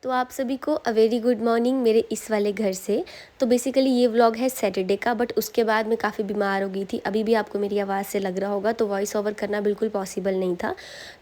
तो आप सभी को अ वेरी गुड मॉर्निंग मेरे इस वाले घर से। तो बेसिकली ये व्लॉग है सैटरडे का, बट उसके बाद मैं काफ़ी बीमार हो गई थी। अभी भी आपको मेरी आवाज़ से लग रहा होगा, तो वॉइस ओवर करना बिल्कुल पॉसिबल नहीं था।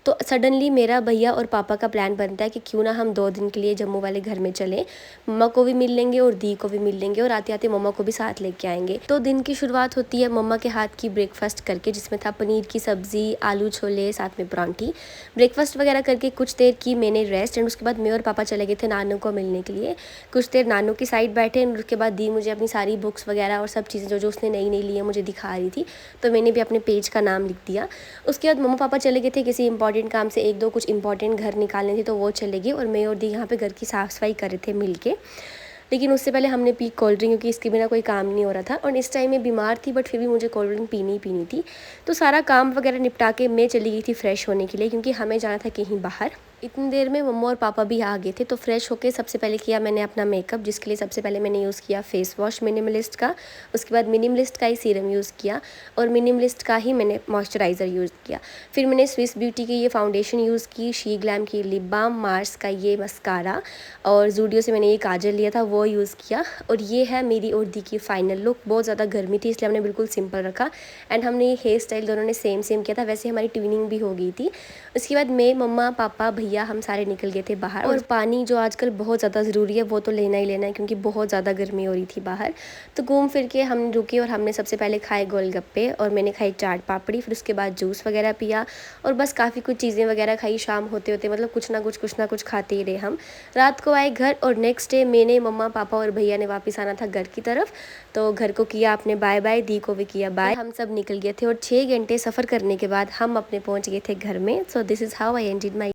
तो सडनली मेरा भैया और पापा का प्लान बनता है कि क्यों ना हम 2 दिन के लिए जम्मू वाले घर में चलें। मम्मा को भी मिल लेंगे और दी को भी मिल लेंगे, और आते आते मम्मा को भी साथ लेके आएंगे। तो दिन की शुरुआत होती है मम्मा के हाथ की ब्रेकफास्ट करके, जिसमें था पनीर की सब्ज़ी, आलू छोले, साथ में परांठी। ब्रेकफास्ट वगैरह करके कुछ देर की मैंने रेस्ट, एंड उसके बाद मैं और पापा चले गए थे नानू को मिलने के लिए। कुछ देर नानू की साइड बैठे, और उसके बाद दी मुझे अपनी सारी बुक्स वगैरह और सब चीज़ें जो जो उसने नई नई ली है मुझे दिखा रही थी, तो मैंने भी अपने पेज का नाम लिख दिया। उसके बाद मम्मा पापा चले गए थे किसी इंपॉर्टेंट काम से, एक दो कुछ इंपॉर्टेंट घर निकालने थे तो वो चले गए, और मैं और दी यहाँ पे घर की साफ़ सफाई कर रहे थे मिल के। लेकिन उससे पहले हमने पी कोल्ड ड्रिंक, क्योंकि इसके बिना कोई काम नहीं हो रहा था, और इस टाइम मैं बीमार थी, बट फिर भी मुझे कोल्ड ड्रिंक पीनी ही पीनी थी। तो सारा काम वगैरह निपटा के मैं चली गई थी फ्रेश होने के लिए, क्योंकि हमें जाना था कहीं बाहर। इतनी देर में मम्मा और पापा भी आ गए थे। तो फ्रेश होके सबसे पहले किया मैंने अपना मेकअप, जिसके लिए सबसे पहले मैंने यूज़ किया फेस वॉश मिनिमलिस्ट का। उसके बाद मिनिमलिस्ट का ही सीरम यूज़ किया, और मिनिमलिस्ट का ही मैंने मॉइस्चराइज़र यूज़ किया। फिर मैंने स्विस ब्यूटी की ये फाउंडेशन यूज़ की, शी ग्लैम की लिप बाम, मार्स का ये मस्कारा, और ज़ूडियो से मैंने ये काजल लिया था वो यूज़ किया। और ये है मेरी और दी की फ़ाइनल लुक। बहुत ज़्यादा गर्मी थी इसलिए हमने बिल्कुल सिंपल रखा, एंड हमने ये हेयर स्टाइल दोनों ने सेम सेम किया था। वैसे हमारी ट्विनिंग भी हो गई थी। उसके बाद मैं, मम्मा, पापा, भैया हम सारे निकल गए थे बाहर। और पानी जो आजकल बहुत ज़्यादा ज़रूरी है वो तो लेना ही लेना है, क्योंकि बहुत ज़्यादा गर्मी हो रही थी बाहर। तो घूम फिर के हम रुके, और हमने सबसे पहले खाए गोलगप्पे, और मैंने खाई चाट पापड़ी। फिर उसके बाद जूस वगैरह पिया, और बस काफ़ी कुछ चीज़ें वगैरह खाई। शाम होते होते मतलब कुछ ना कुछ खाते ही रहे हम। रात को आए घर, और नेक्स्ट डे मैंने, मम्मा, पापा और भैया ने वापस आना था घर की तरफ। तो घर को किया आपने बाय बाय, दी को भी किया बाय। हम सब निकल गए थे, और 6 घंटे सफ़र करने के बाद हम अपने पहुंच गए थे घर में। So this is how I ended my